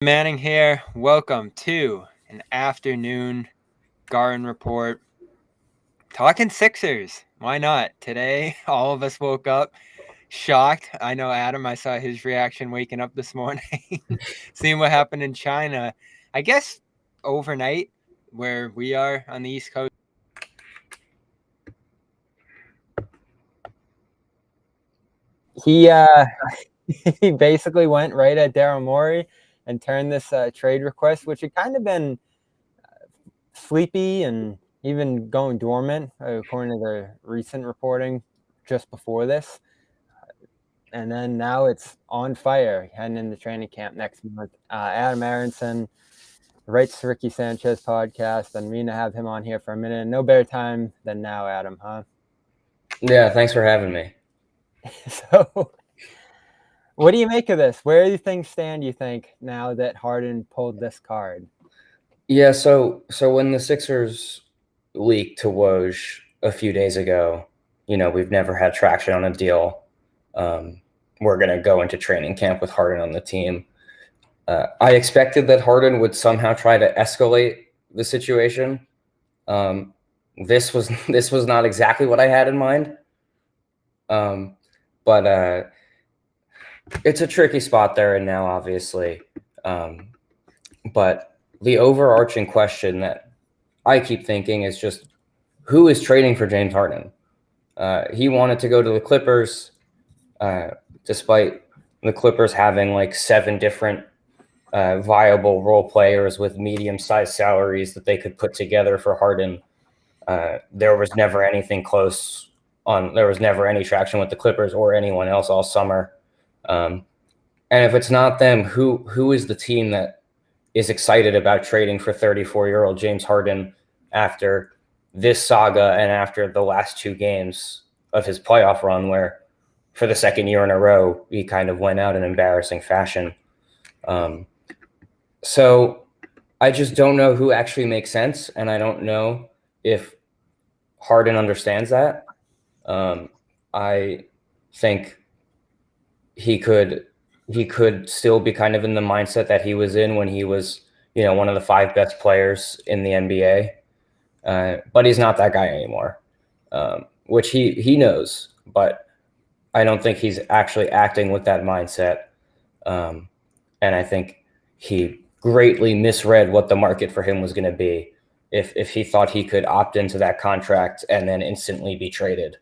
Manning here. Welcome to an afternoon Garden Report. Talking Sixers. Why not? Today, all of us woke up shocked. I know Adam, I saw his reaction waking up this morning, seeing what happened in China. I guess overnight, where we are on the East Coast. He he basically went right at Daryl Morey and turned this trade request, which had kind of been sleepy and even going dormant, according to the recent reporting just before this. And then now it's on fire, heading into training camp next month. Adam Aaronson writes Ricky Sanchez Podcast, and we're going to have him on here for a minute. No better time than now, Adam, huh? Yeah, thanks for having me. So, what do you make of this? Where do things stand, you think, now that Harden pulled this card? Yeah, so when the Sixers leaked to Woj a few days ago, we've never had traction on a deal. We're going to go into training camp with Harden on the team. I expected that Harden would somehow try to escalate the situation. This was not exactly what I had in mind. But it's a tricky spot there and now, obviously. But the overarching question that I keep thinking is just who is trading for James Harden? He wanted to go to the Clippers, despite the Clippers having like 7 different viable role players with medium-sized salaries that they could put together for Harden. There was never anything close there was never any traction with the Clippers or anyone else all summer. And if it's not them, who is the team that is excited about trading for 34-year-old James Harden after this saga and after the last 2 games of his playoff run, where for the second year in a row, he kind of went out in embarrassing fashion. So I just don't know who actually makes sense. And I don't know if Harden understands that. I think he could still be kind of in the mindset that he was in when he was, one of the 5 best players in the NBA. But he's not that guy anymore, which he knows. But I don't think he's actually acting with that mindset. And I think he greatly misread what the market for him was going to be if he thought he could opt into that contract and then instantly be traded.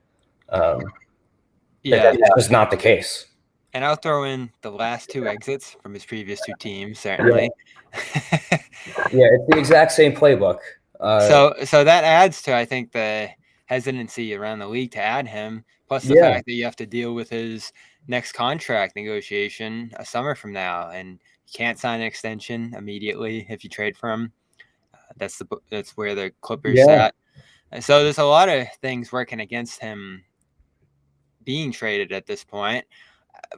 That's just not the case. And I'll throw in the last 2 exits from his previous 2 teams, certainly. Yeah, it's the exact same playbook. So that adds to, I think, the hesitancy around the league to add him, plus the fact that you have to deal with his next contract negotiation a summer from now, and you can't sign an extension immediately if you trade for him. That's where the Clippers sat. So there's a lot of things working against him being traded at this point.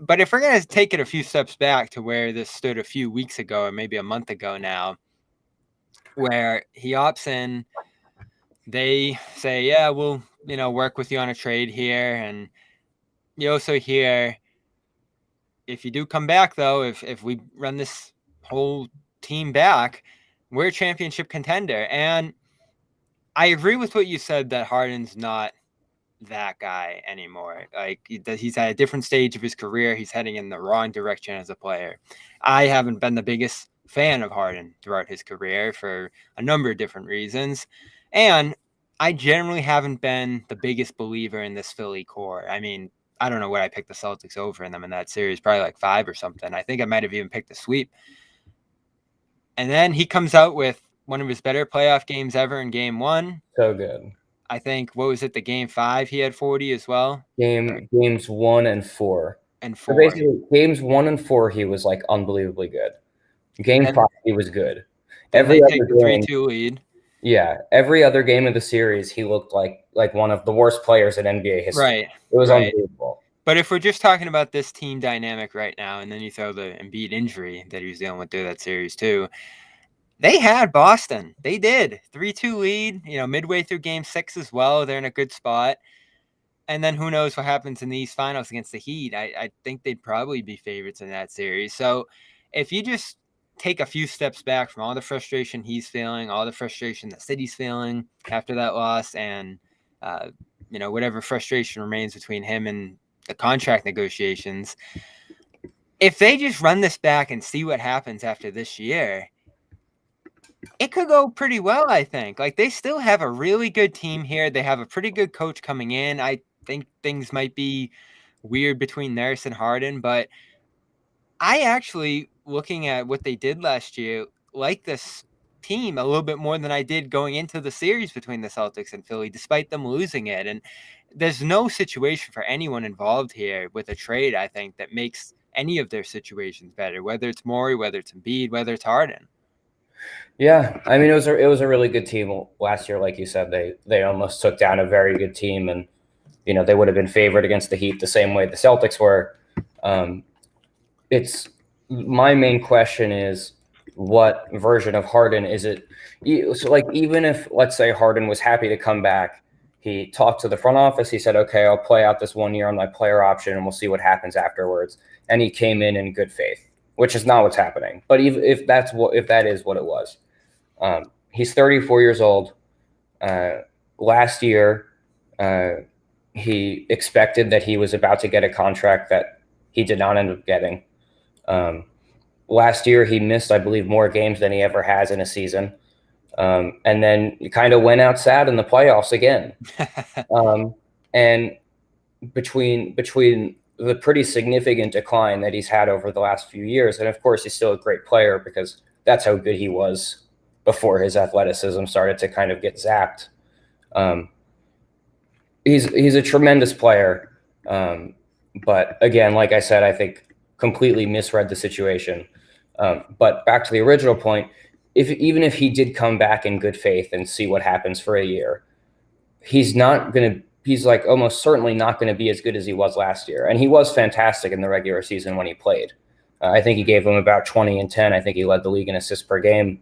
But if we're going to take it a few steps back to where this stood a few weeks ago, or maybe a month ago now, where he opts in, they say, yeah, we'll, work with you on a trade here. And you also hear, if you do come back, though, if we run this whole team back, we're a championship contender. And I agree with what you said, that Harden's not that guy anymore. Like, he's at a different stage of his career. He's heading in the wrong direction as a player. I haven't been the biggest fan of Harden throughout his career for a number of different reasons. And I generally haven't been the biggest believer in this Philly core. I mean, I don't know what I picked the Celtics over in them in that series, probably like 5 or something. I think I might have even picked the sweep. And then he comes out with one of his better playoff games ever in game 1. So good. I think, what was it, the game 5, he had 40 as well? Games 1 and 4. So basically, games 1 and 4, he was like unbelievably good. Game 5, he was good. Every other game, 3-2 lead. Yeah, every other game of the series, he looked like one of the worst players in NBA history. Right. It was unbelievable. But if we're just talking about this team dynamic right now, and then you throw the Embiid injury that he was dealing with through that series too, they had Boston. They did. 3-2 lead, midway through game 6 as well. They're in a good spot. And then who knows what happens in these finals against the Heat. I think they'd probably be favorites in that series. So if you just take a few steps back from all the frustration he's feeling, all the frustration the city's feeling after that loss, and whatever frustration remains between him and the contract negotiations. If they just run this back and see what happens after this year, it could go pretty well, I think. Like, they still have a really good team here. They have a pretty good coach coming in. I think things might be weird between Nurse and Harden, but I actually, looking at what they did last year, like this team a little bit more than I did going into the series between the Celtics and Philly, despite them losing it. And there's no situation for anyone involved here with a trade, I think, that makes any of their situations better, whether it's Morey, whether it's Embiid, whether it's Harden. Yeah, I mean, it was a really good team last year. Like you said, they almost took down a very good team, and they would have been favored against the Heat the same way the Celtics were. It's my main question is, what version of Harden is it? So, like, even if, let's say, Harden was happy to come back, he talked to the front office. He said, "Okay, I'll play out this 1 year on my player option, and we'll see what happens afterwards." And he came in good faith, which is not what's happening. But if that is what it was. He's 34 years old. Last year, he expected that he was about to get a contract that he did not end up getting. Last year, he missed, I believe, more games than he ever has in a season. And then he kind of went out sad in the playoffs again. And between the pretty significant decline that he's had over the last few years, and of course, he's still a great player because that's how good he was before his athleticism started to kind of get zapped. He's a tremendous player. But again, like I said, I think completely misread the situation. But back to the original point, even if he did come back in good faith and see what happens for a year, he's like almost certainly not going to be as good as he was last year. And he was fantastic in the regular season when he played. I think he gave them about 20 and 10. I think he led the league in assists per game.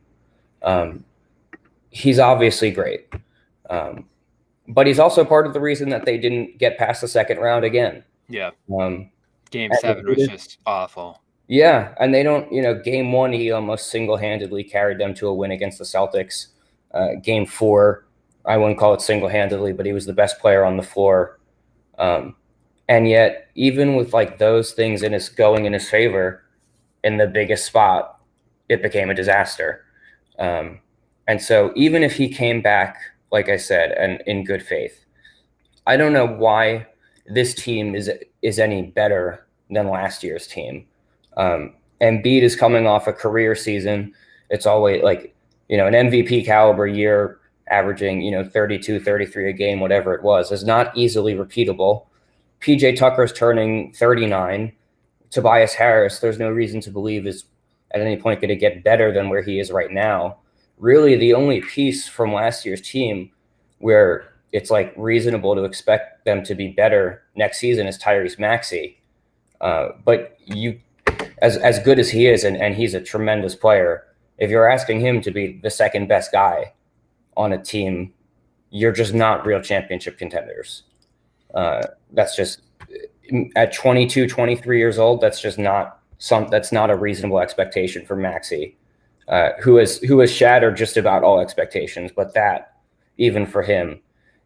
He's obviously great. But he's also part of the reason that they didn't get past the second round again. Yeah. Game 7 was just awful. Yeah. And they don't, game 1, he almost single-handedly carried them to a win against the Celtics. Game 4, I wouldn't call it single-handedly, but he was the best player on the floor. And yet, even with like those things going in his favor in the biggest spot, it became a disaster. And so even if he came back, like I said, and in good faith, I don't know why this team is any better than last year's team. Embiid is coming off a career season. It's always like, an MVP caliber year, averaging, 32, 33 a game, whatever it was, is not easily repeatable. PJ Tucker's turning 39. Tobias Harris, there's no reason to believe is at any point going to get better than where he is right now. Really, the only piece from last year's team where it's like reasonable to expect them to be better next season is Tyrese Maxey. But as good as he is, and he's a tremendous player, if you're asking him to be the second best guy on a team, you're just not real championship contenders. That's just at 22, 23 years old. That's just not a reasonable expectation for Maxey, who has shattered just about all expectations. But that, even for him,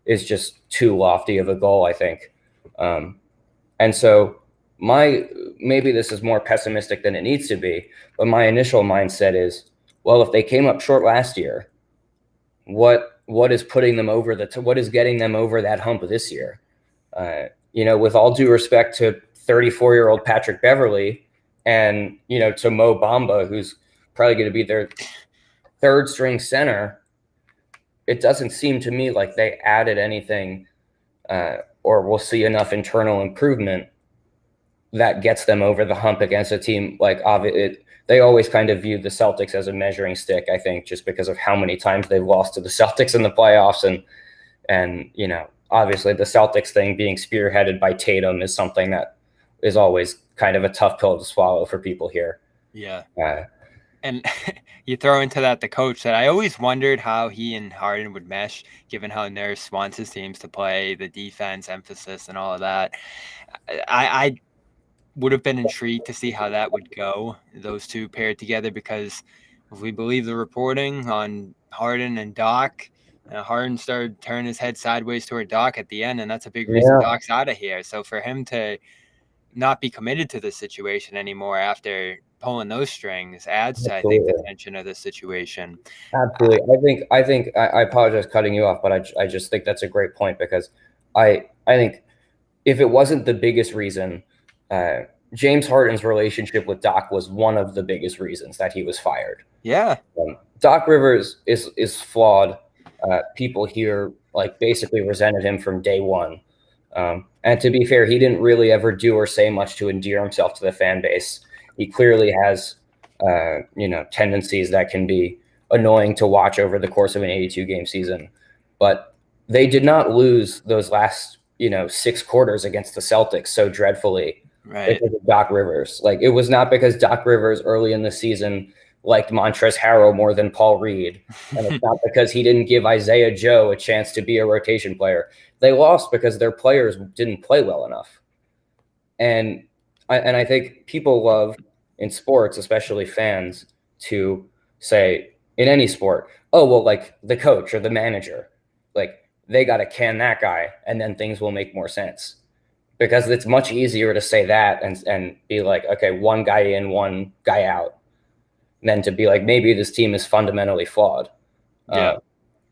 is just too lofty of a goal, I think. And so maybe this is more pessimistic than it needs to be, but my initial mindset is, well, if they came up short last year, what is putting them over what is getting them over that hump this year? With all due respect to 34-year-old Patrick Beverley and, to Mo Bamba, who's probably going to be their third string center, it doesn't seem to me like they added anything or we'll see enough internal improvement that gets them over the hump against a team like they always kind of view the Celtics as a measuring stick, I think, just because of how many times they've lost to the Celtics in the playoffs. And obviously the Celtics thing being spearheaded by Tatum is something that is always kind of a tough pill to swallow for people here. Yeah. And you throw into that the coach that I always wondered how he and Harden would mesh, given how Nurse wants his teams to play, the defense emphasis and all of that. would have been intrigued to see how that would go, those two paired together, because if we believe the reporting on Harden and Doc, Harden started turning his head sideways toward Doc at the end, and that's a big reason Doc's out of here. So for him to not be committed to the situation anymore after pulling those strings adds to, I think, the tension of the situation. Absolutely. I apologize cutting you off, but I just think that's a great point, because I think if it wasn't the biggest reason, James Harden's relationship with Doc was one of the biggest reasons that he was fired. Yeah. Doc Rivers is flawed. People here basically resented him from day one. And to be fair, he didn't really ever do or say much to endear himself to the fan base. He clearly has, tendencies that can be annoying to watch over the course of an 82-game season. But they did not lose those last, 6 quarters against the Celtics so dreadfully because of Doc Rivers. It was not because Doc Rivers early in the season liked Montrezl Harrell more than Paul Reed. And it's not because he didn't give Isaiah Joe a chance to be a rotation player. They lost because their players didn't play well enough. And I think people love in sports, especially fans, to say in any sport, oh, well, the coach or the manager, they got to can that guy and then things will make more sense. Because it's much easier to say that and be like, okay, one guy in, one guy out, than to be like, maybe this team is fundamentally flawed. Yeah.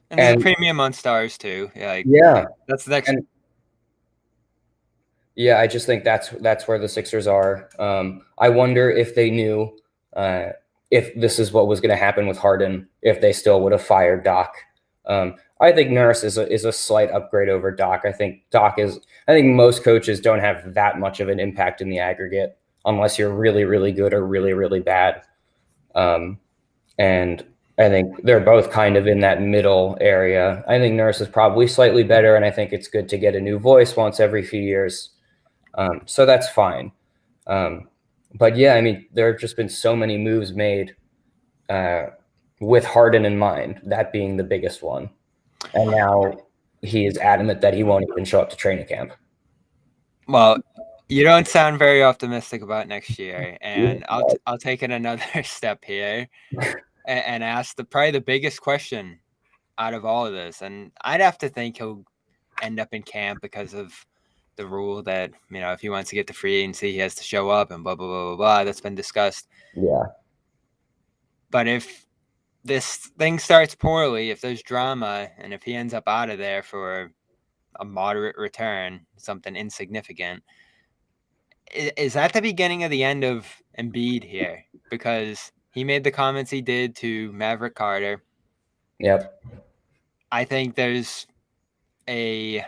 And there's a premium on stars too. That's the next. I just think that's where the Sixers are. I wonder if they knew if this is what was going to happen with Harden, if they still would have fired Doc. I think Nurse is a slight upgrade over Doc. I think most coaches don't have that much of an impact in the aggregate unless you're really, really good or really, really bad. And I think they're both kind of in that middle area. I think Nurse is probably slightly better, and I think it's good to get a new voice once every few years. So that's fine. But yeah, I mean, there have just been so many moves made with Harden in mind, that being the biggest one. And now he is adamant that he won't even show up to training camp. Well, you don't sound very optimistic about next year, and I'll take it another step here and ask probably the biggest question out of all of this. And I'd have to think he'll end up in camp because of the rule that, if he wants to get to free agency, he has to show up and blah, blah, blah, blah, blah. That's been discussed. Yeah. But if this thing starts poorly, if there's drama, and if he ends up out of there for a moderate return, something insignificant, is that the beginning of the end of Embiid here? Because he made the comments he did to Maverick Carter. Yep. I think there's a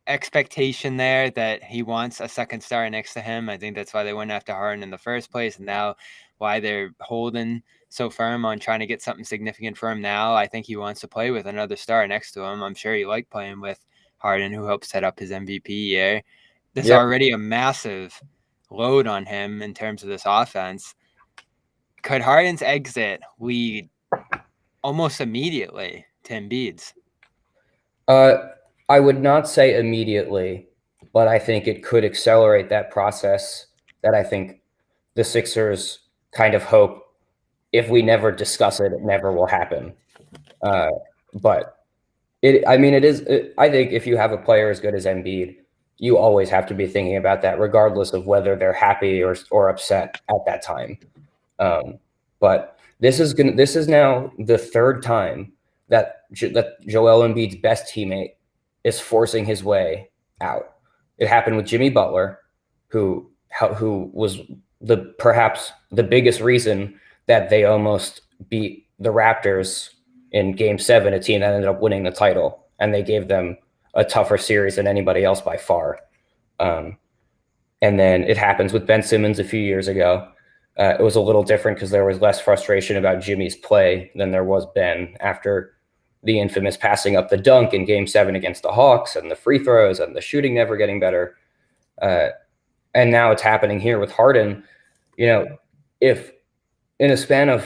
expectation there that he wants a second star next to him. I think that's why they went after Harden in the first place, and now why they're holding so firm on trying to get something significant for him now. I think he wants to play with another star next to him. I'm sure he liked playing with Harden, who helped set up his MVP year. There's already a massive load on him in terms of this offense. Could Harden's exit lead almost immediately to Embiid's? I would not say immediately, but I think it could accelerate that process that I think the Sixers kind of hope, if we never discuss it, it never will happen. But I think if you have a player as good as Embiid, you always have to be thinking about that, regardless of whether they're happy or upset at that time. But this is now the third time that Joel Embiid's best teammate is forcing his way out. It happened with Jimmy Butler, who was perhaps the biggest reason that they almost beat the Raptors in Game 7, a team that ended up winning the title, and they gave them a tougher series than anybody else by far. And then it happens with Ben Simmons a few years ago. It was a little different because there was less frustration about Jimmy's play than there was Ben after the infamous passing up the dunk in Game 7 against the Hawks, and the free throws and the shooting never getting better. And now it's happening here with Harden. If in a span of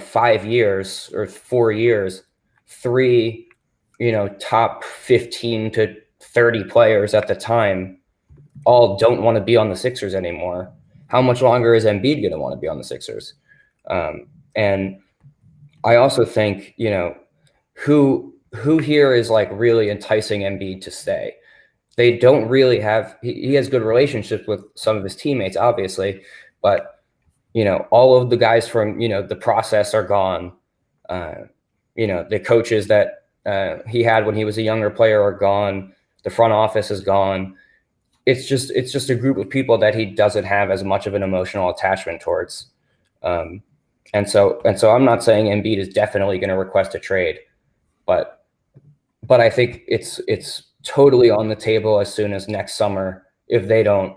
5 years or 4 years, 3 top 15 to 30 players at the time all don't want to be on the Sixers anymore, how much longer is Embiid going to want to be on the Sixers? And I also think, who here is like really enticing Embiid to stay? They don't really have. He has good relationships with some of his teammates, obviously, but all of the guys from the process are gone. The coaches that he had when he was a younger player are gone. The front office is gone. It's just a group of people that he doesn't have as much of an emotional attachment towards. And so I'm not saying Embiid is definitely going to request a trade, but I think it's totally on the table as soon as next summer if they don't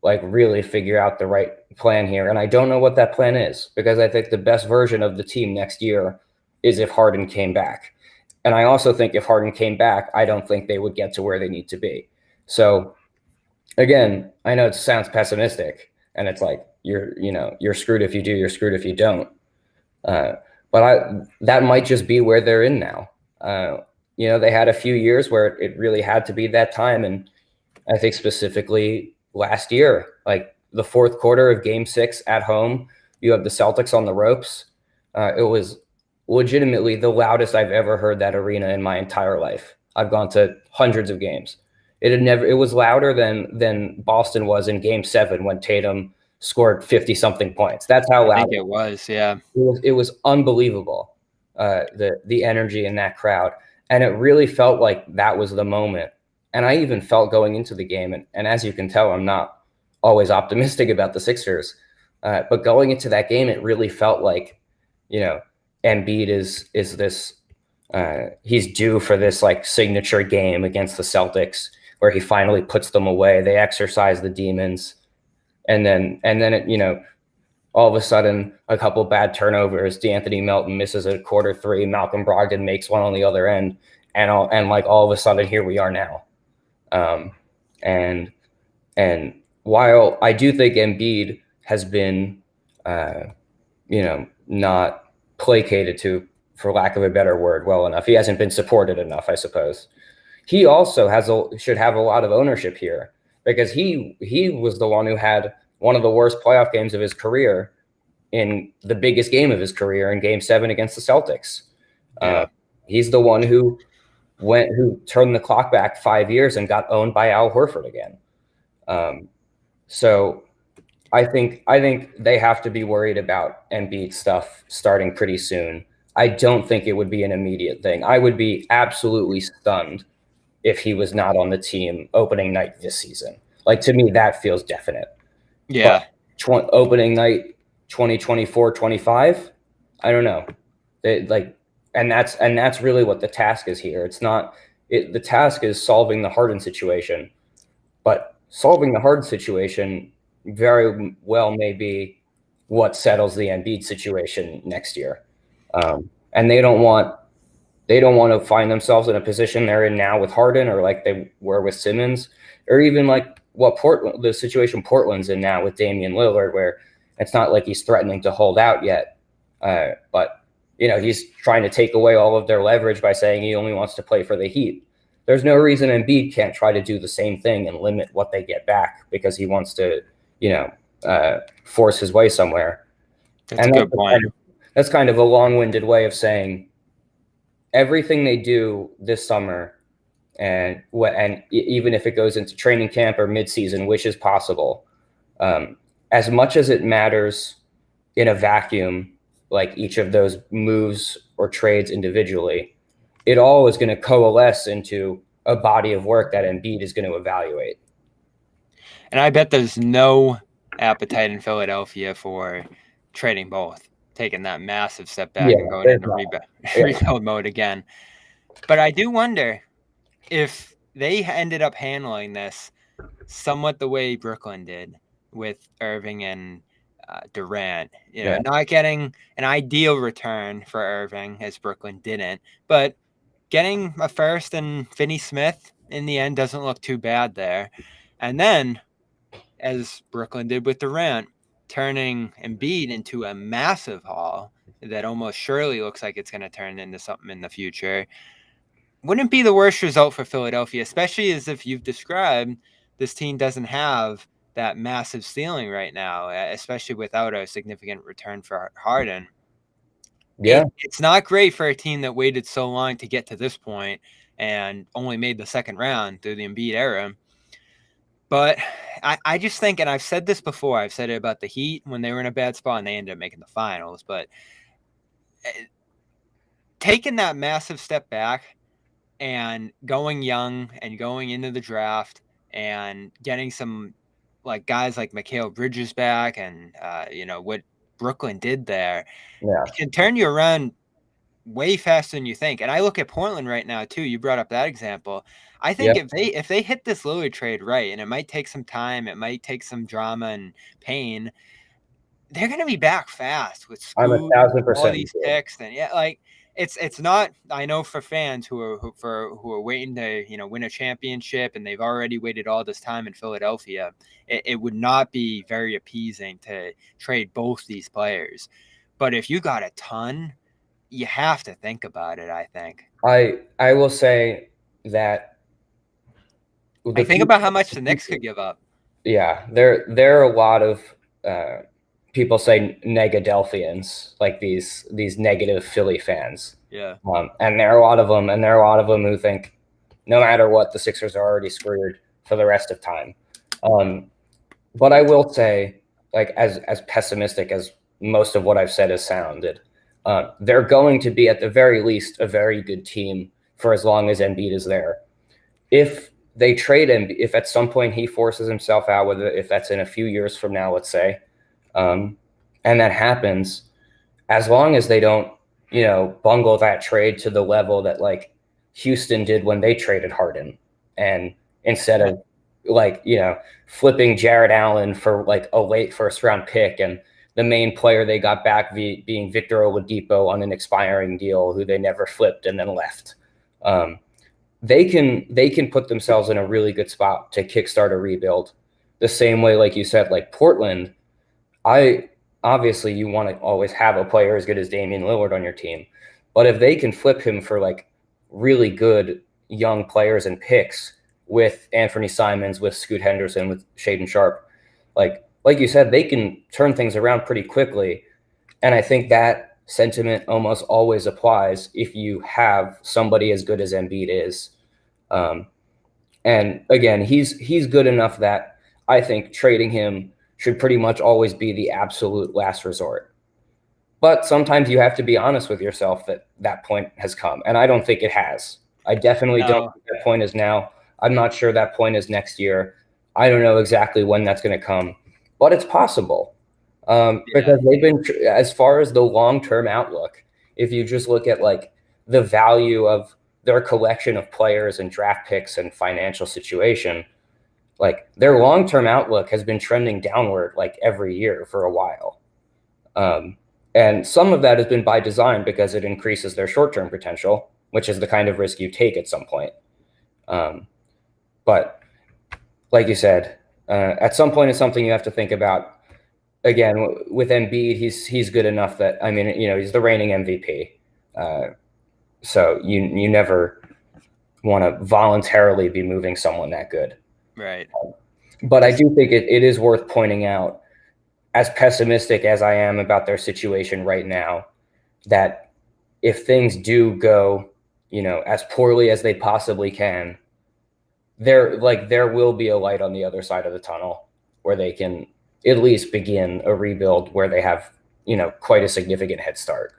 like really figure out the right plan here. And I don't know what that plan is, because I think the best version of the team next year is if Harden came back. And I also think if Harden came back, I don't think they would get to where they need to be. So again, I know it sounds pessimistic, and it's like you're screwed if you do, you're screwed if you don't. But that might just be where they're in now. They had a few years where it really had to be that time, and I think specifically last year, like the fourth quarter of Game 6 at home, you have the Celtics on the ropes. It was legitimately the loudest I've ever heard that arena in my entire life. I've gone to hundreds of games. It was louder than Boston was in Game 7 when Tatum scored 50-something points. That's how loud it was. Yeah, it was unbelievable. The energy in that crowd, and it really felt like that was the moment. And I even felt going into the game, and as you can tell, I'm not always optimistic about the Sixers, but going into that game, it really felt like, Embiid is this. He's due for this like signature game against the Celtics where he finally puts them away. They exercise the demons, and then it, all of a sudden a couple bad turnovers. D'Anthony Melton misses a quarter three. Malcolm Brogdon makes one on the other end, and all of a sudden here we are now. And while I do think Embiid has been, not placated to, for lack of a better word, well enough. He hasn't been supported enough, I suppose. He also should have a lot of ownership here, because he was the one who had one of the worst playoff games of his career in the biggest game of his career in Game 7 against the Celtics. Yeah. He's the one who turned the clock back 5 years and got owned by Al Horford again. So I think they have to be worried about Embiid stuff starting pretty soon. I don't think it would be an immediate thing. I would be absolutely stunned if he was not on the team opening night this season. Like, to me, that feels definite. Yeah. But opening night 2024-25, I don't know. And that's really what the task is here. It's not the task is solving the Harden situation, but solving the Harden situation very well may be what settles the Embiid situation next year. And they don't want to find themselves in a position they're in now with Harden, or like they were with Simmons, or even like the situation Portland's in now with Damian Lillard, where it's not like he's threatening to hold out yet, but he's trying to take away all of their leverage by saying he only wants to play for the Heat. There's no reason Embiid can't try to do the same thing and limit what they get back because he wants to, force his way somewhere. That's a good point. That's kind of a long-winded way of saying everything they do this summer, and even if it goes into training camp or midseason, which is possible, as much as it matters in a vacuum, like each of those moves or trades individually, it all is going to coalesce into a body of work that Embiid is going to evaluate. And I bet there's no appetite in Philadelphia for trading both, taking that massive step back and going into rebuild mode again. But I do wonder if they ended up handling this somewhat the way Brooklyn did with Irving and Durant, not getting an ideal return for Irving, as Brooklyn didn't, but getting a first and Finney-Smith in the end doesn't look too bad there. And then, as Brooklyn did with Durant, turning Embiid into a massive haul that almost surely looks like it's going to turn into something in the future, wouldn't be the worst result for Philadelphia, especially as if you've described this team doesn't have that massive ceiling right now, especially without a significant return for Harden. Yeah. It's not great for a team that waited so long to get to this point and only made the second round through the Embiid era. But I just think, and I've said this before, I've said it about the Heat when they were in a bad spot and they ended up making the finals, but taking that massive step back and going young and going into the draft and getting some like guys like Mikal Bridges back and, what Brooklyn did there, it can turn you around way faster than you think. And I look at Portland right now too. You brought up that example. I think if they hit this Lillard trade right, and it might take some time, it might take some drama and pain, they're going to be back fast with I'm 1,000% all these picks. And it's not. I know for fans who are waiting to win a championship, and they've already waited all this time in Philadelphia. It would not be very appeasing to trade both these players. But if you got a ton, you have to think about it, I think. I will say that I think about how much the Knicks could give up. Yeah, there are a lot of people say Negadelphians, like these negative Philly fans. Yeah. And there are a lot of them, who think no matter what, the Sixers are already screwed for the rest of time. But I will say, like, as pessimistic as most of what I've said has sounded, they're going to be at the very least a very good team for as long as Embiid is there. If they trade him, if at some point he forces himself out, if that's in a few years from now, let's say, and that happens, as long as they don't, bungle that trade to the level that like Houston did when they traded Harden, and instead of flipping Jared Allen for like a late first round pick and the main player they got back being Victor Oladipo on an expiring deal who they never flipped and then left. They can put themselves in a really good spot to kickstart a rebuild. The same way, like you said, like Portland, obviously you want to always have a player as good as Damian Lillard on your team. But if they can flip him for like really good young players and picks with Anthony Simons, with Scoot Henderson, with Shaedon Sharpe, like you said, they can turn things around pretty quickly. And I think that sentiment almost always applies if you have somebody as good as Embiid is. And again, he's good enough that I think trading him should pretty much always be the absolute last resort. But sometimes you have to be honest with yourself that point has come. And I don't think it has. I definitely don't think that point is now. I'm not sure that point is next year. I don't know exactly when that's going to come, but it's possible. Because they've been, as far as the long-term outlook, if you just look at like the value of their collection of players and draft picks and financial situation, like their long-term outlook has been trending downward like every year for a while. And some of that has been by design because it increases their short-term potential, which is the kind of risk you take at some point. But like you said, at some point it's something you have to think about. Again, with Embiid, he's good enough that, I mean, he's the reigning MVP. So you never want to voluntarily be moving someone that good. Right. But I do think it is worth pointing out, as pessimistic as I am about their situation right now, that if things do go, as poorly as they possibly can, there will be a light on the other side of the tunnel where they can at least begin a rebuild where they have, quite a significant head start.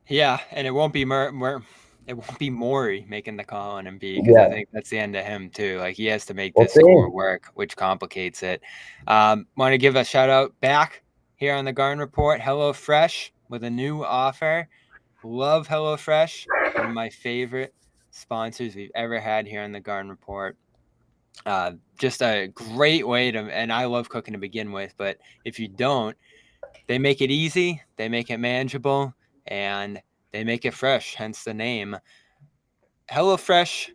Yeah, and it won't be Morey making the call on Embiid, because I think that's the end of him too. Like, he has to make this score work, which complicates it. Want to give a shout out back here on the Garden Report, HelloFresh with a new offer. Love HelloFresh, one of my favorite sponsors we've ever had here on the Garden Report. Just a great way to, and I love cooking to begin with, but if you don't, they make it easy, they make it manageable, and they make it fresh, hence the name. HelloFresh,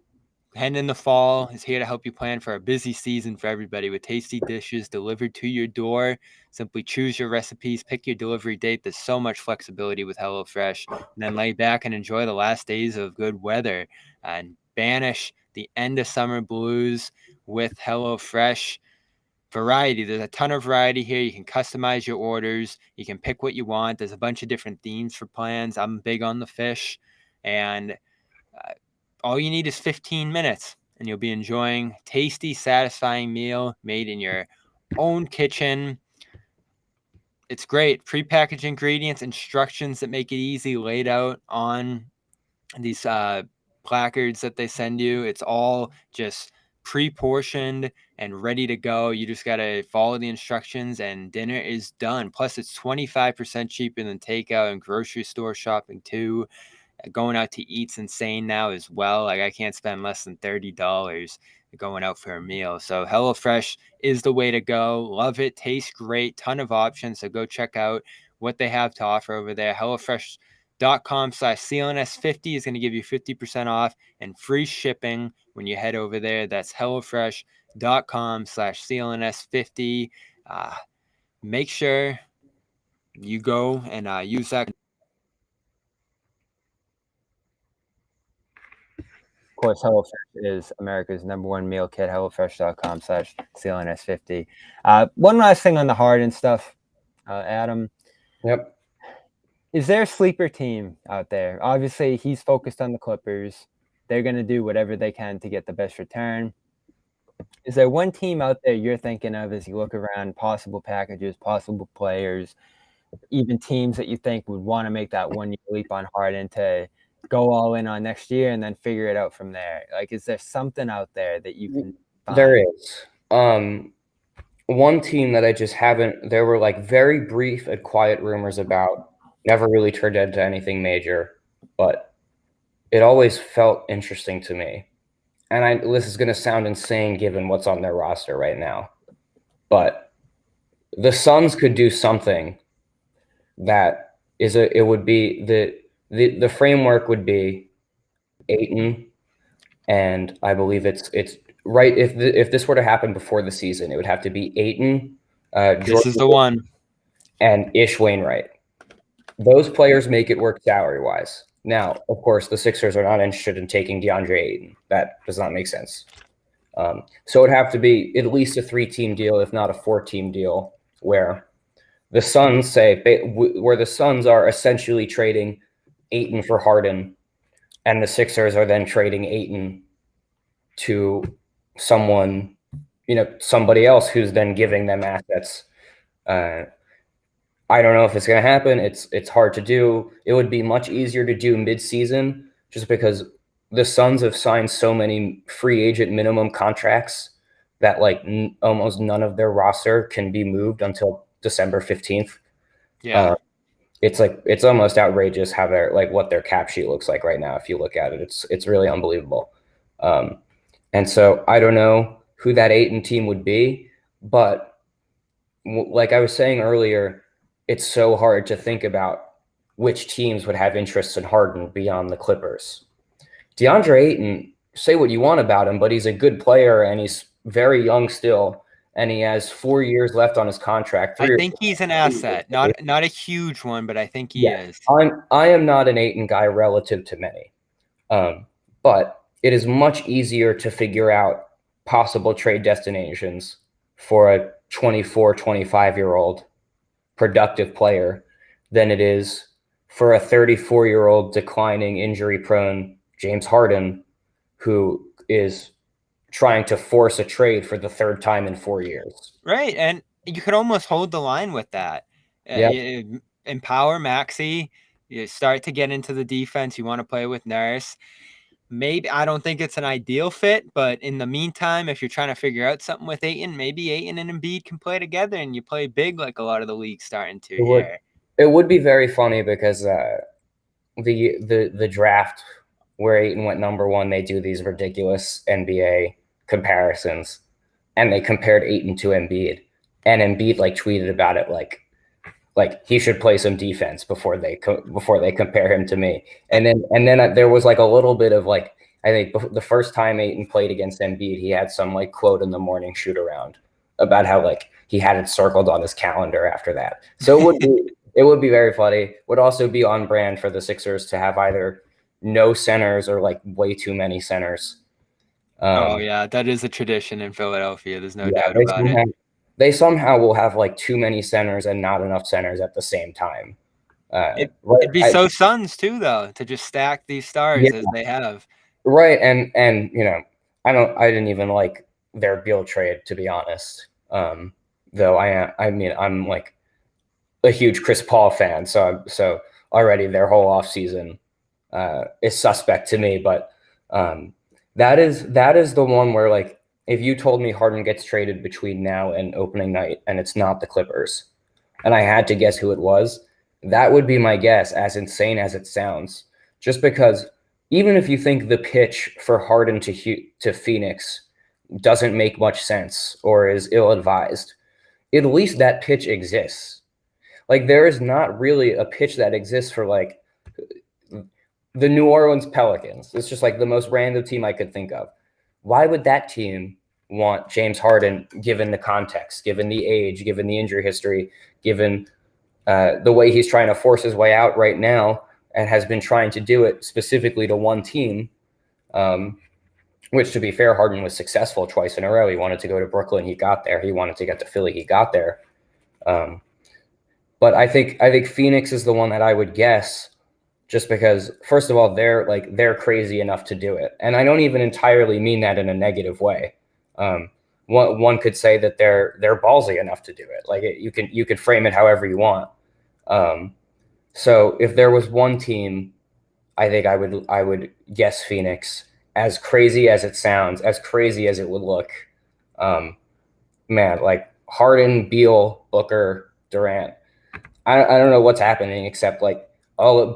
heading in the fall, is here to help you plan for a busy season for everybody with tasty dishes delivered to your door. Simply choose your recipes, pick your delivery date. There's so much flexibility with HelloFresh, and then lay back and enjoy the last days of good weather and banish the end of summer blues with HelloFresh. Variety. There's a ton of variety here. You can customize your orders. You can pick what you want. There's a bunch of different themes for plans. I'm big on the fish. And all you need is 15 minutes, and you'll be enjoying a tasty, satisfying meal made in your own kitchen. It's great. Prepackaged ingredients, instructions that make it easy, laid out on these placards that they send you. It's all just pre-portioned and ready to go. You just got to follow the instructions and dinner is done. Plus, it's 25% cheaper than takeout and grocery store shopping too. Going out to eat's insane now as well. Like, I can't spend less than $30 going out for a meal. So HelloFresh is the way to go. Love it. Tastes great. Ton of options. So go check out what they have to offer over there. HelloFresh.com/CLNS50 is going to give you 50% off and free shipping when you head over there. That's HelloFresh.com/CLNS50. Make sure you go and use that. Of course, HelloFresh is America's #1 meal kit. HelloFresh.com/CLNS50. One last thing on the Harden stuff, Adam. Yep. Is there a sleeper team out there? Obviously, he's focused on the Clippers. They're going to do whatever they can to get the best return. Is there one team out there you're thinking of as you look around, possible packages, possible players, even teams that you think would want to make that 1 year leap on Harden to go all in on next year and then figure it out from there? Like, is there something out there that you can find? There is. One team that I just haven't, there were like very brief and quiet rumors about, never really turned into anything major, but it always felt interesting to me. And this is going to sound insane given what's on their roster right now, but the Suns could do something that it would be the framework would be Ayton, and I believe it's right. If this were to happen before the season, it would have to be Ayton. This is the one. And Ish Wainwright. Those players make it work salary wise. Now, of course, the Sixers are not interested in taking DeAndre Ayton. That does not make sense. So it'd have to be at least a 3-team deal, if not a 4-team deal, where the Suns are essentially trading Ayton for Harden, and the Sixers are then trading Ayton to someone, somebody else who's then giving them assets. I don't know if it's going to happen. It's hard to do. It would be much easier to do mid-season just because the Suns have signed so many free agent minimum contracts that almost none of their roster can be moved until December 15th. Yeah. It's almost outrageous how what their cap sheet looks like right now. If you look at it, it's really unbelievable. And so I don't know who that Ayton team would be, but like I was saying earlier, it's so hard to think about which teams would have interests in Harden beyond the Clippers. DeAndre Ayton, say what you want about him, but he's a good player and he's very young still, and he has 4 years left on his contract. I think he's an asset, not a huge one, but I think he is. I am not an Ayton guy relative to many, but it is much easier to figure out possible trade destinations for a 24, 25-year-old productive player than it is for a 34-year-old declining, injury-prone James Harden who is trying to force a trade for the third time in 4 years. Right, and you could almost hold the line with that. You empower Maxey. You start to get into the defense. You want to play with Nurse. Maybe I don't think it's an ideal fit, but in the meantime, if you're trying to figure out something with Ayton, maybe Ayton and Embiid can play together and you play big like a lot of the league's starting to here. It would be very funny because the draft where Ayton went #1, they do these ridiculous NBA comparisons, and they compared Ayton to Embiid, and Embiid tweeted about it like he should play some defense before they compare him to me. And then there was a little bit of I think the first time Ayton played against Embiid, he had some quote in the morning shoot around about how he had it circled on his calendar after that. So it would be very funny. Would also be on brand for the Sixers to have either no centers or way too many centers. Oh yeah, that is a tradition in Philadelphia. There's no Yeah, doubt about it. They somehow will have like too many centers and not enough centers at the same time. It'd be so Suns too, though, to just stack these stars as they have. Right, and I didn't even like their Beal trade, to be honest. Though I'm like a huge Chris Paul fan, so already their whole offseason is suspect to me. But that is the one where, like, if you told me Harden gets traded between now and opening night and it's not the Clippers, and I had to guess who it was, that would be my guess, as insane as it sounds. Just because even if you think the pitch for Harden to Phoenix doesn't make much sense or is ill-advised, at least that pitch exists. Like, there is not really a pitch that exists for, like, the New Orleans Pelicans. It's just like the most random team I could think of. Why would that team want James Harden, given the context, given the age, given the injury history, given the way he's trying to force his way out right now and has been trying to do it specifically to one team, which, to be fair, Harden was successful twice in a row. He wanted to go to Brooklyn. He got there. He wanted to get to Philly. He got there. But I think Phoenix is the one that I would guess, just because, first of all, they're crazy enough to do it. And I don't even entirely mean that in a negative way. One could say that they're ballsy enough to do it. Like, you could frame it however you want. So if there was one team, I think I would guess Phoenix. As crazy as it sounds, as crazy as it would look, man, like Harden, Beal, Booker, Durant. I don't know what's happening except, like,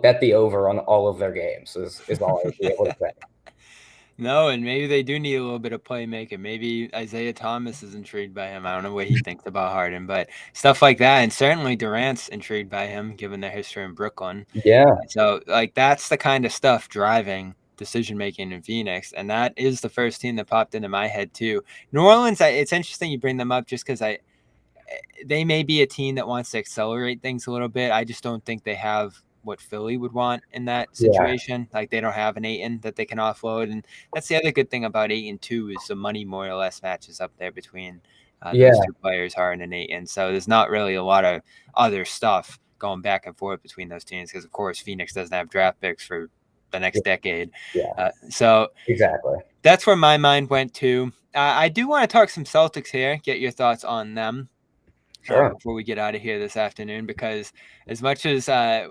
bet the over on all of their games is all I would be able to say. No, and maybe they do need a little bit of playmaking. Maybe Isaiah Thomas is intrigued by him. I don't know what he thinks about Harden, but stuff like that. And certainly Durant's intrigued by him, given their history in Brooklyn. Yeah. So, like, that's the kind of stuff driving decision-making in Phoenix. And that is the first team that popped into my head, too. New Orleans, it's interesting you bring them up just because they may be a team that wants to accelerate things a little bit. I just don't think they have what Philly would want in that situation. Yeah. Like, they don't have an Ayton that they can offload. And that's the other good thing about Ayton too, is the money more or less matches up there between those two players, Harden and Ayton. So there's not really a lot of other stuff going back and forth between those teams, because of course Phoenix doesn't have draft picks for the next decade. So exactly, that's where my mind went to. I do want to talk some Celtics here, get your thoughts on them. Sure. Before we get out of here this afternoon, because as much as a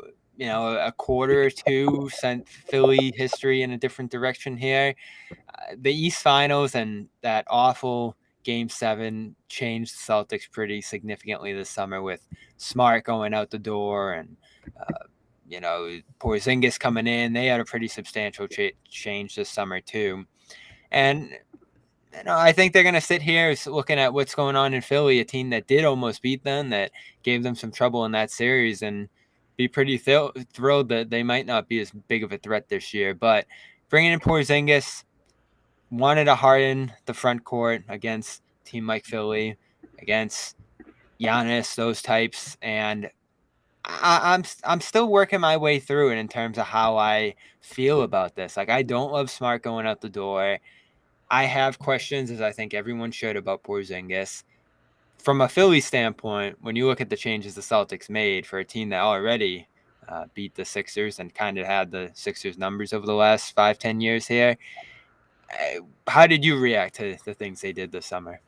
quarter or two sent Philly history in a different direction here, the East Finals and that awful Game 7 changed the Celtics pretty significantly this summer, with Smart going out the door and Porzingis coming in. They had a pretty substantial change this summer too. And I think they're going to sit here looking at what's going on in Philly, a team that did almost beat them, that gave them some trouble in that series, and be pretty thrilled that they might not be as big of a threat this year. But bringing in Porzingis, wanted to harden the front court against a team like Philly, against Giannis, those types. And I'm still working my way through it in terms of how I feel about this. Like, I don't love Smart going out the door. I have questions, as I think everyone should, about Porzingis. From a Philly standpoint, when you look at the changes the Celtics made for a team that already beat the Sixers and kind of had the Sixers numbers over the last 5-10 years here, how did you react to the things they did this summer?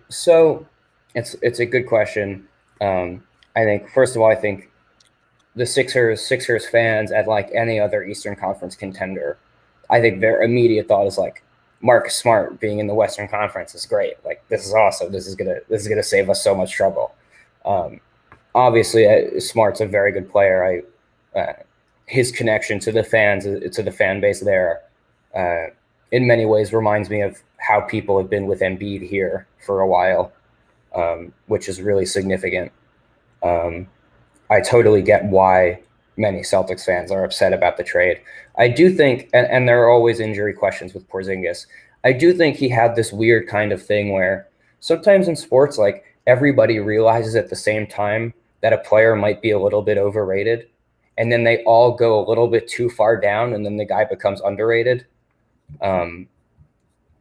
So it's a good question. I think, first of all, I think the Sixers fans, at like any other Eastern Conference contender, I think their immediate thought is like, Marcus Smart being in the Western Conference is great. Like, this is awesome. This is gonna save us so much trouble. Obviously, Smart's a very good player. His connection to the fans, to the fan base there, in many ways reminds me of how people have been with Embiid here for a while, which is really significant. I totally get why many Celtics fans are upset about the trade. I do think, and there are always injury questions with Porzingis, I do think he had this weird kind of thing where sometimes in sports, like, everybody realizes at the same time that a player might be a little bit overrated, and then they all go a little bit too far down, and then the guy becomes underrated.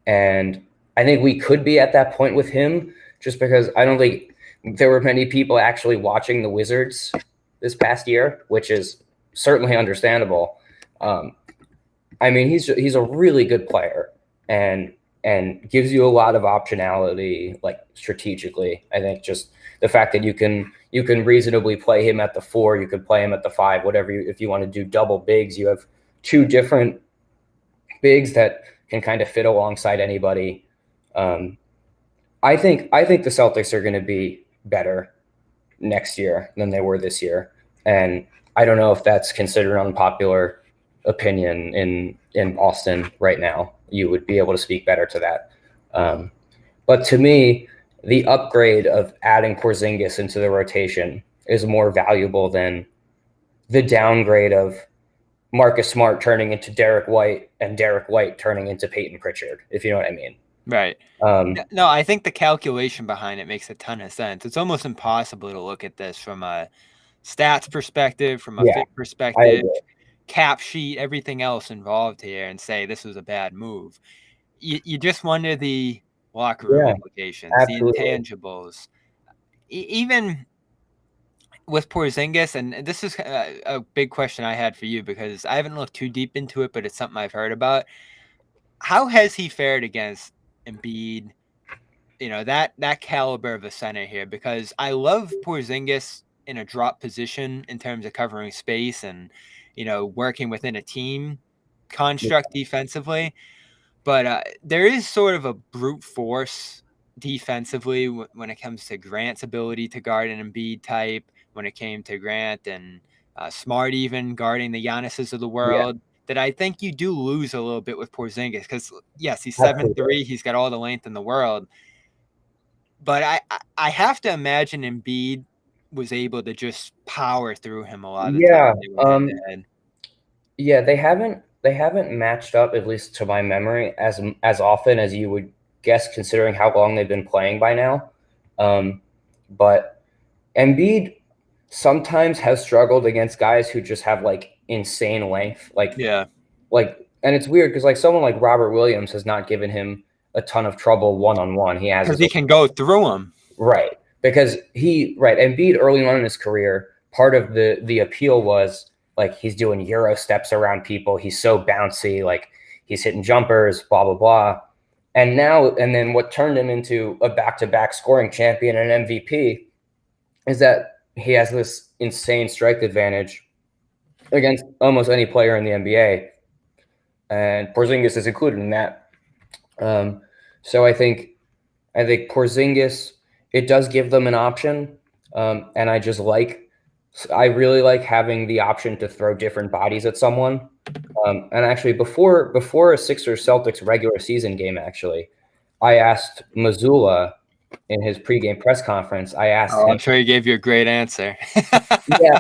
And I think we could be at that point with him, just because I don't think there were many people actually watching the Wizards this past year, which is certainly understandable. I mean, he's a really good player and gives you a lot of optionality, like strategically. I think just the fact that you can reasonably play him at the 4, you could play him at the 5, whatever. If you want to do double bigs, you have 2 different bigs that can kind of fit alongside anybody. I think the Celtics are going to be better next year than they were this year, and I don't know if that's considered unpopular opinion in Boston right now. You would be able to speak better to that. But to me, the upgrade of adding Porzingis into the rotation is more valuable than the downgrade of Marcus Smart turning into Derek White and Derek White turning into Peyton Pritchard, if you know what I mean. Right. No, I think the calculation behind it makes a ton of sense. It's almost impossible to look at this from a stats perspective, from a fit perspective, cap sheet, everything else involved here, and say this was a bad move. You just wonder the locker room implications, absolutely. The intangibles. Even with Porzingis, and this is a big question I had for you because I haven't looked too deep into it, but it's something I've heard about. How has he fared against Embiid? You know, that caliber of a center here, because I love Porzingis in a drop position in terms of covering space and, you know, working within a team construct defensively. But there is sort of a brute force defensively when it comes to Grant's ability to guard an Embiid type, when it came to Grant and Smart even guarding the Giannis's of the world, that I think you do lose a little bit with Porzingis because, yes, he's 7'3", he's got all the length in the world. But I have to imagine Embiid was able to just power through him a lot of the time. Yeah, they haven't matched up, at least to my memory, as often as you would guess, considering how long they've been playing by now. But Embiid sometimes has struggled against guys who just have like insane length. And it's weird because like someone like Robert Williams has not given him a ton of trouble one-on-one. Because he can go through him. Right. Because Embiid early on in his career, part of the appeal was like he's doing Euro steps around people. He's so bouncy, like he's hitting jumpers, blah, blah, blah. And then what turned him into a back-to-back scoring champion and MVP is that he has this insane strike advantage against almost any player in the NBA. And Porzingis is included in that. So I think Porzingis, it does give them an option. And I really like having the option to throw different bodies at someone. And actually before a Sixers Celtics regular season game, actually, I asked Mazzulla in his pregame press conference. I asked him. I'm sure he gave you a great answer. yeah,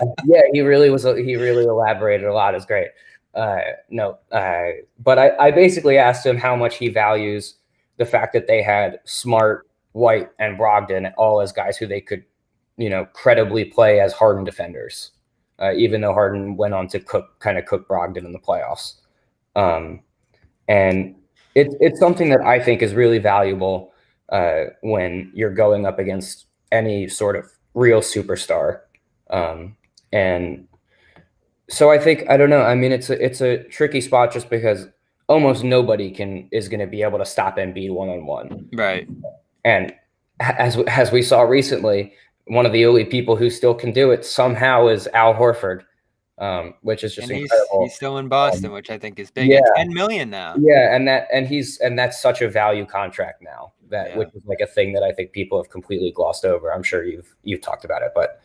he really elaborated a lot. It's great. But I basically asked him how much he values the fact that they had Smart, White, and Brogdon all as guys who they could, you know, credibly play as Harden defenders, even though Harden went on to cook Brogdon in the playoffs. And it's something that I think is really valuable when you're going up against any sort of real superstar. And so I think, I don't know. I mean, it's a tricky spot just because almost nobody is going to be able to stop Embiid one-on-one. Right. And as we saw recently, one of the only people who still can do it somehow is Al Horford, which is just incredible. He's still in Boston, which I think is big. Yeah. At $10 million now. Yeah, and that's such a value contract now, which is like a thing that I think people have completely glossed over. I'm sure you've talked about it, but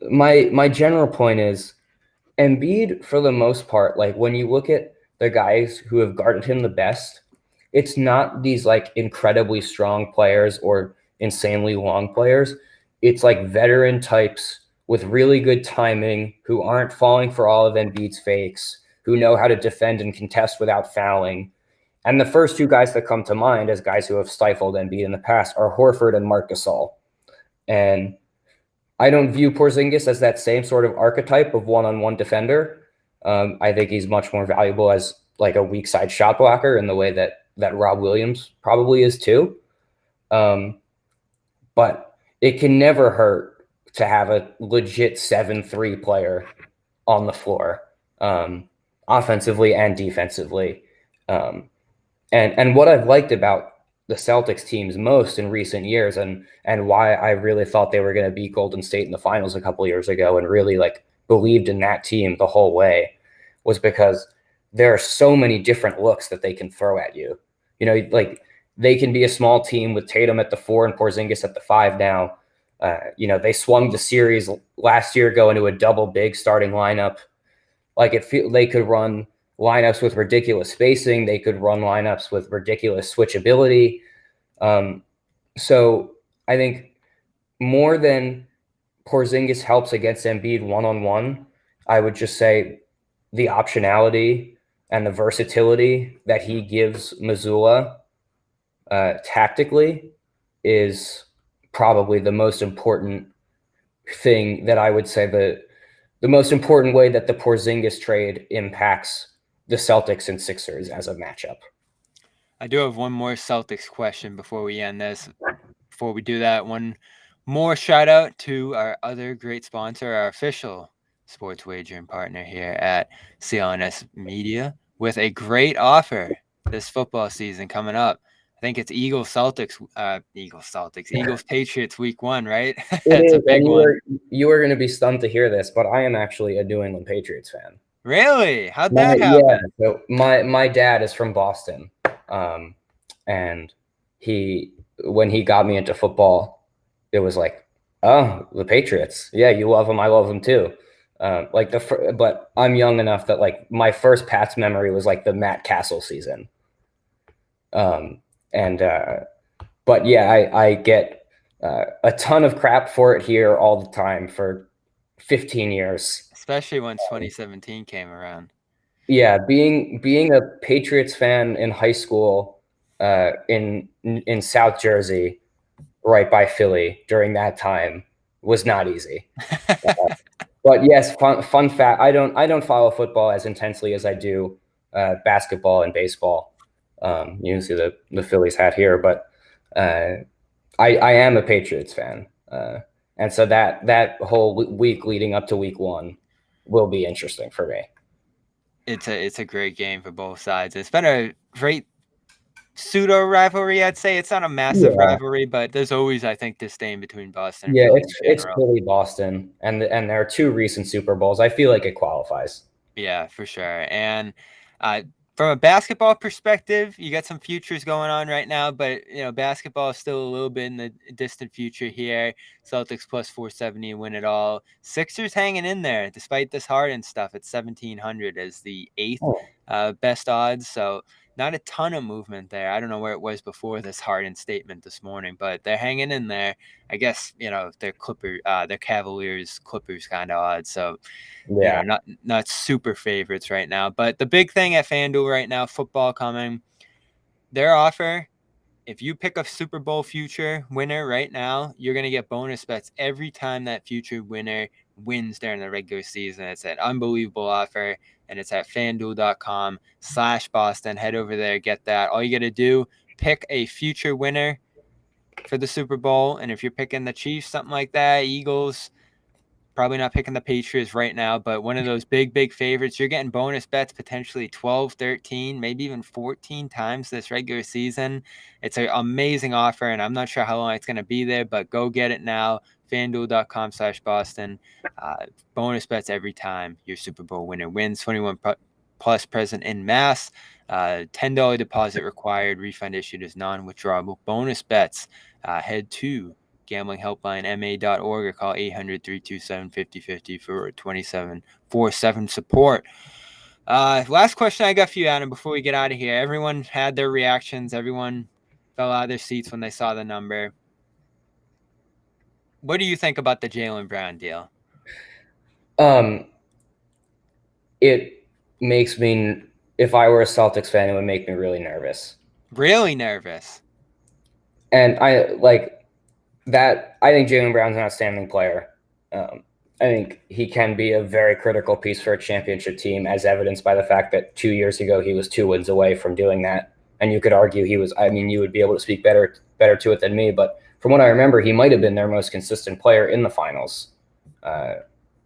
my general point is Embiid, for the most part, like when you look at the guys who have guarded him the best, it's not these like incredibly strong players or insanely long players. It's like veteran types with really good timing who aren't falling for all of Embiid's fakes, who know how to defend and contest without fouling. And the first 2 guys that come to mind as guys who have stifled Embiid in the past are Horford and Marc Gasol. And I don't view Porzingis as that same sort of archetype of one-on-one defender. I think he's much more valuable as like a weak side shot blocker in the way that Rob Williams probably is too. But it can never hurt to have a legit 7-3 player on the floor, offensively and defensively. And what I've liked about the Celtics teams most in recent years, and why I really thought they were going to beat Golden State in the finals a couple of years ago and really like believed in that team the whole way, was because there are so many different looks that they can throw at you. You know, like they can be a small team with Tatum at the 4 and Porzingis at the 5 now. You know, they swung the series last year going to a double big starting lineup. Like they could run lineups with ridiculous spacing. They could run lineups with ridiculous switchability. So I think more than Porzingis helps against Embiid one-on-one, I would just say the optionality and the versatility that he gives Missoula tactically is probably the most important thing that I would say the most important way that the Porzingis trade impacts the Celtics and Sixers as a matchup. I do have one more Celtics question before we end this. Before we do that, one more shout out to our other great sponsor, our official sports wagering partner here at CLNS Media, with a great offer this football season coming up. I think it's Eagles Patriots week 1, right? It's a big one. You were going to be stunned to hear this, but I am actually a New England Patriots fan. Really? How'd that happen? Yeah. So my dad is from Boston, and when he got me into football, it was like, oh, the Patriots. Yeah, you love them. I love them too. But I'm young enough that like my first Pats memory was like the Matt Castle season. But yeah, I get a ton of crap for it here all the time for 15 years. Especially when 2017 came around. Yeah, being a Patriots fan in high school in South Jersey, right by Philly during that time was not easy. But yes, fun fact, I don't follow football as intensely as I do basketball and baseball. You can see the Phillies hat here, but I am a Patriots fan. And so that whole week leading up to week 1 will be interesting for me. It's a great game for both sides. It's been a great pseudo rivalry, I'd say. It's not a massive rivalry, but there's always, I think, disdain between Boston and Philly it's Philly Boston, and there are 2 recent Super Bowls. I feel like it qualifies. Yeah, for sure. And from a basketball perspective, you got some futures going on right now, but basketball is still a little bit in the distant future here. Celtics plus 470 win it all. Sixers hanging in there despite this Harden stuff at 1,700 as the 8th best odds. So not a ton of movement there. I don't know where it was before this Harden statement this morning, but they're hanging in there. I guess they're Cavaliers Clippers kind of odds. So not super favorites right now. But the big thing at FanDuel right now, football coming, their offer, if you pick a Super Bowl future winner right now, you're going to get bonus bets every time that future winner wins during the regular season. It's an unbelievable offer, and it's at FanDuel.com/Boston. Head over there, get that. All you got to do, pick a future winner for the Super Bowl, and if you're picking the Chiefs, something like that, Eagles, probably not picking the Patriots right now, but one of those big favorites, you're getting bonus bets potentially 12, 13, maybe even 14 times this regular season. It's an amazing offer, and I'm not sure how long it's going to be there, but go get it now. FanDuel.com/Boston. Bonus bets every time your Super Bowl winner wins. 21 plus present in mass. $10 deposit required. Refund issued as non-withdrawable. Bonus bets. Head to gamblinghelplinema.org or call 800-327-5050 for 24/7 support. Last question I got for you, Adam, before we get out of here. Everyone had their reactions. Everyone fell out of their seats when they saw the number. What do you think about the Jalen Brown deal? It makes me, if I were a Celtics fan, it would make me really nervous. Really nervous. And I think Jalen Brown's an outstanding player. I think he can be a very critical piece for a championship team, as evidenced by the fact that 2 years ago he was 2 wins away from doing that. And you could argue he was. I mean, you would be able to speak better to it than me, but from what I remember, he might have been their most consistent player in the finals.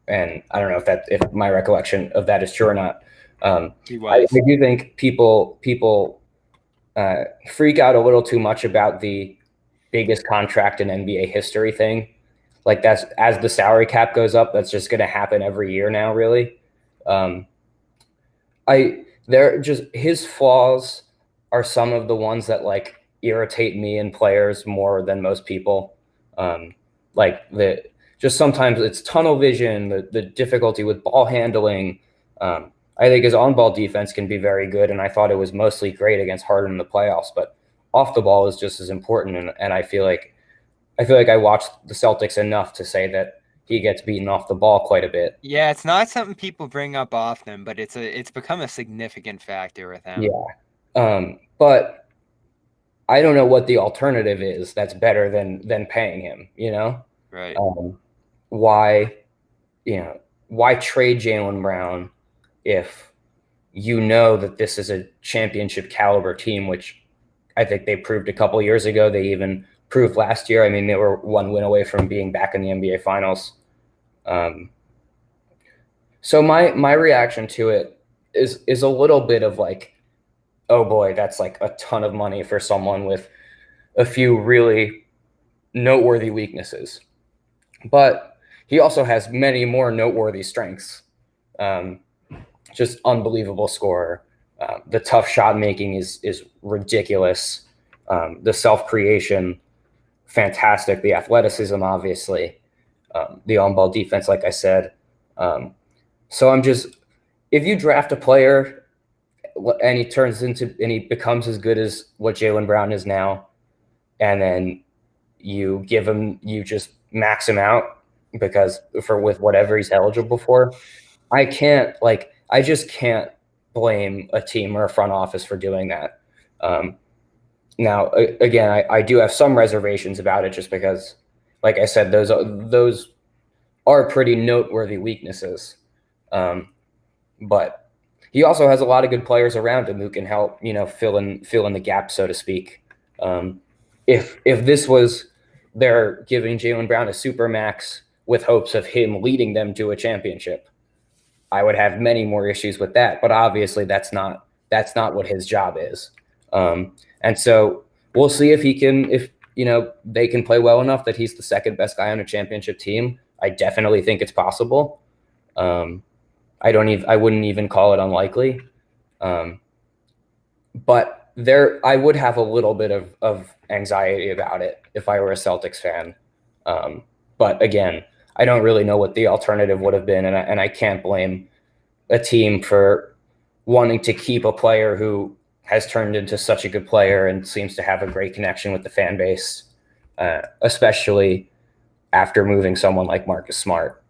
And I don't know if my recollection of that is true or not. I do think people freak out a little too much about the biggest contract in NBA history thing. Like that's as the salary cap goes up, that's just going to happen every year now. Really, his flaws are some of the ones that like irritate me in players more than most people. Just sometimes it's tunnel vision, the difficulty with ball handling. I think his on-ball defense can be very good, and I thought it was mostly great against Harden in the playoffs. But off the ball is just as important, and I feel like I watched the Celtics enough to say that he gets beaten off the ball quite a bit. Yeah, it's not something people bring up often, but it's become a significant factor with him. Yeah, but I don't know what the alternative is that's better than paying him. You know, right? Why trade Jalen Brown if you know that this is a championship caliber team, which I think they proved a couple years ago. They even proved last year. I mean, they were 1 win away from being back in the NBA Finals. So my reaction to it is a little bit of like, oh boy, that's like a ton of money for someone with a few really noteworthy weaknesses. But he also has many more noteworthy strengths. Just unbelievable scorer. The tough shot making is ridiculous. The self-creation, fantastic. The athleticism, obviously. The on-ball defense, like I said. So if you draft a player and he becomes as good as what Jalen Brown is now, and then you just max him out with whatever he's eligible for, I just can't blame a team or a front office for doing that. Now, again, I do have some reservations about it just because, like I said, those are pretty noteworthy weaknesses. But he also has a lot of good players around him who can help, fill in the gap, so to speak. If this was they're giving Jalen Brown a super max with hopes of him leading them to a championship, I would have many more issues with that. But obviously, that's not what his job is. And so we'll see if they can play well enough that he's the second best guy on a championship team. I definitely think it's possible. I wouldn't even call it unlikely. But I would have a little bit of anxiety about it if I were a Celtics fan. But again, I don't really know what the alternative would have been, and I can't blame a team for wanting to keep a player who has turned into such a good player and seems to have a great connection with the fan base, especially after moving someone like Marcus Smart.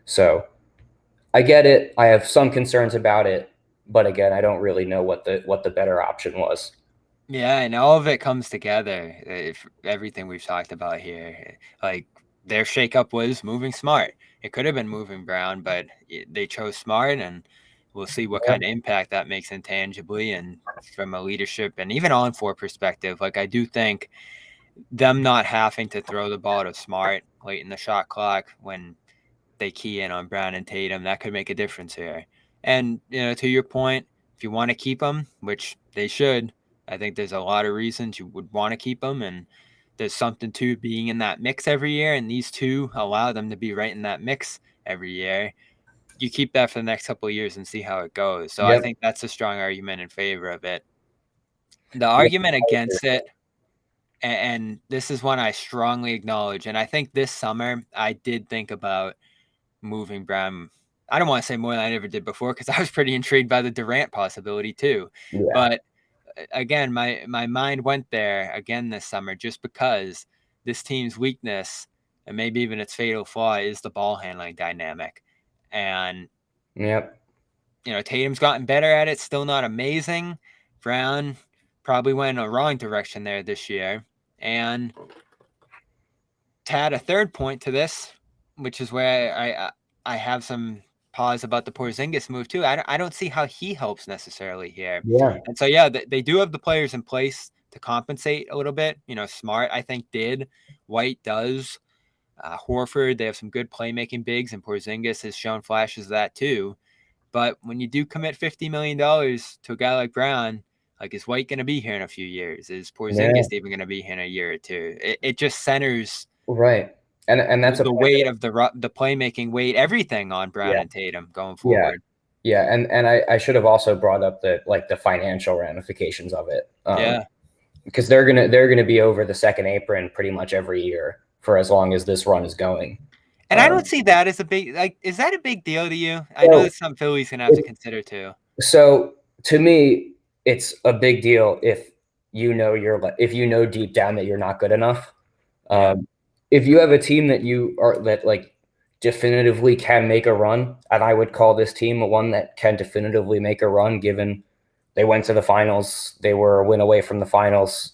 So I get it. I have some concerns about it, but again, I don't really know what the better option was. Yeah, and all of it comes together. Everything we've talked about here, like their shakeup was moving Smart. It could have been moving Brown, but they chose Smart, and we'll see what kind of impact that makes intangibly and from a leadership and even on-floor perspective. Like I do think them not having to throw the ball to Smart late in the shot clock when they key in on Brown and Tatum, that could make a difference here. And, to your point, if you want to keep them, which they should, I think there's a lot of reasons you would want to keep them. And there's something to being in that mix every year. And these two allow them to be right in that mix every year. You keep that for the next couple of years and see how it goes. So I think that's a strong argument in favor of it. The argument against it, and this is one I strongly acknowledge, and I think this summer I did think about moving Brown. I don't want to say more than I ever did before because I was pretty intrigued by the Durant possibility too. Yeah. But again, my mind went there again this summer just because this team's weakness and maybe even its fatal flaw is the ball handling dynamic. And Tatum's gotten better at it, still not amazing. Brown probably went in a wrong direction there this year. And to add a third point to this, which is where I have some pause about the Porzingis move too. I don't see how he helps necessarily here. Yeah. And so, they do have the players in place to compensate a little bit. Smart, I think, did. White does. Horford, they have some good playmaking bigs, and Porzingis has shown flashes of that too. But when you do commit $50 million to a guy like Brown, like, is White going to be here in a few years? Is Porzingis even going to be here in a year or two? It just centers right, and that's the weight of the playmaking weight, everything on Brown and Tatum going forward. Yeah, and I should have also brought up the financial ramifications of it. Because they're gonna be over the second apron pretty much every year for as long as this run is going. And I don't see that as a big, is that a big deal to you? I know that's something Philly's gonna have to consider too. So to me, it's a big deal if you know deep down that you're not good enough. If you have a team that definitively can make a run, and I would call this team one that can definitively make a run, given they went to the finals, they were a win away from the finals,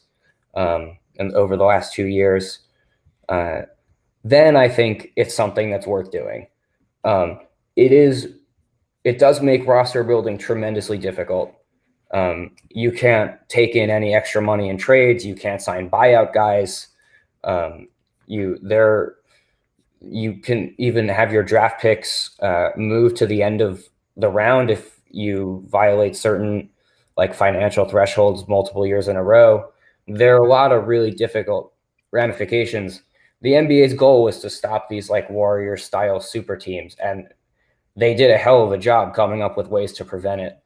and over the last 2 years. Then I think it's something that's worth doing. It does make roster building tremendously difficult. You can't take in any extra money in trades. You can't sign buyout guys. You can even have your draft picks move to the end of the round if you violate certain financial thresholds multiple years in a row. There are a lot of really difficult ramifications. The NBA's goal was to stop these Warriors style super teams, and they did a hell of a job coming up with ways to prevent it.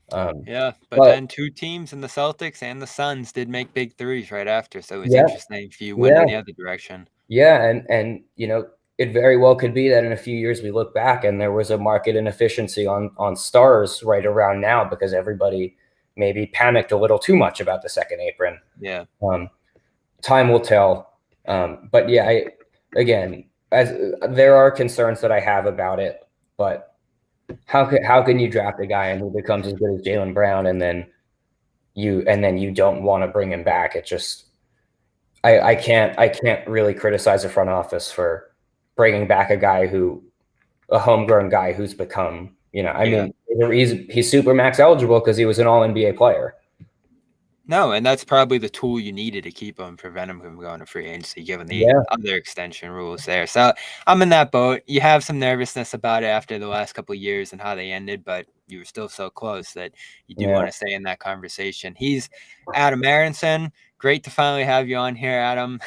But then two teams in the Celtics and the Suns did make big threes right after, so it's interesting if you went in the other direction. Yeah, and it very well could be that in a few years we look back and there was a market inefficiency on stars right around now because everybody maybe panicked a little too much about the second apron. Yeah. Time will tell. But again, as there are concerns that I have about it, but how can you draft a guy and who becomes as good as Jalen Brown and then you don't want to bring him back? It just I can't really criticize the front office for bringing back a homegrown guy who's become, he's super max eligible because he was an all NBA player. No, and that's probably the tool you needed to keep him, prevent him from going to free agency, given the other extension rules there. So I'm in that boat. You have some nervousness about it after the last couple of years and how they ended, but you were still so close that you do want to stay in that conversation. He's Adam Aaronson. Great to finally have you on here, Adam.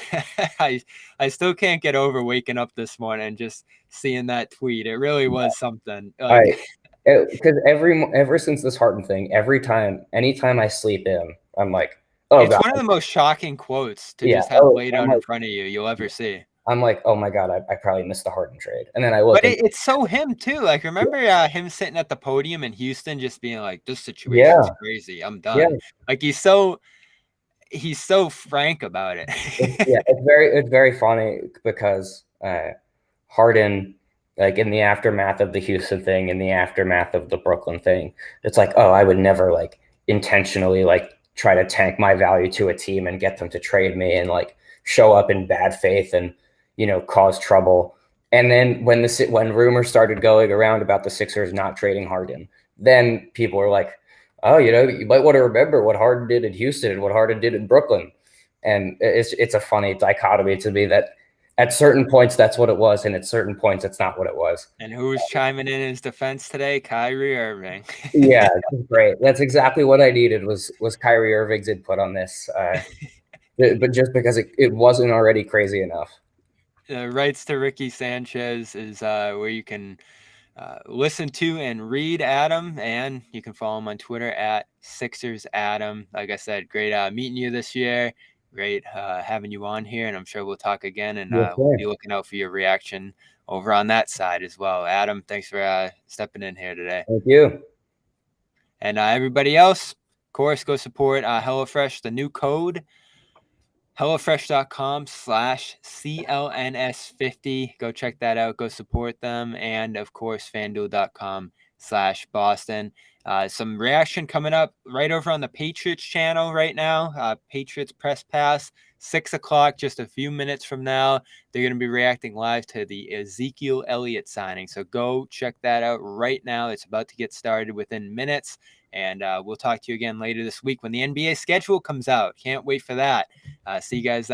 I still can't get over waking up this morning and just seeing that tweet. It really was something. Because ever since this Harden thing, anytime I sleep in, I'm like, oh, it's one of the most shocking quotes to just have laid out in front of you'll ever see. I'm like, oh my God, I probably missed the Harden trade. And then I look. But it's so him too. Remember him sitting at the podium in Houston just being like, this situation's crazy. I'm done. He's so frank about it. It's very funny because Harden, in the aftermath of the Houston thing, in the aftermath of the Brooklyn thing, it's like, oh, I would never intentionally try to tank my value to a team and get them to trade me and show up in bad faith and cause trouble. And then when rumors started going around about the Sixers not trading Harden, then people were like, oh, you might want to remember what Harden did in Houston and what Harden did in Brooklyn. And it's a funny dichotomy to me that at certain points that's what it was, and at certain points it's not what it was. And who's chiming in his defense today? Kyrie Irving. Yeah, great. That's exactly what I needed was Kyrie Irving's input on this. But just because it wasn't already crazy enough. Rights to Ricky Sanchez is where you can listen to and read Adam, and you can follow him on Twitter at SixersAdam. Like I said, great meeting you this year. Great having you on here, and I'm sure we'll talk again, and we'll be looking out for your reaction over on that side as well. Adam, thanks for stepping in here today. Thank you. And everybody else, of course, go support HelloFresh. The new code, HelloFresh.com/CLNS50. Go check that out. Go support them. And, of course, FanDuel.com Boston. Some reaction coming up right over on the Patriots channel right now. Patriots Press Pass, 6 o'clock, just a few minutes from now. They're going to be reacting live to the Ezekiel Elliott signing. So go check that out right now. It's about to get started within minutes. And we'll talk to you again later this week when the NBA schedule comes out. Can't wait for that. See you guys then.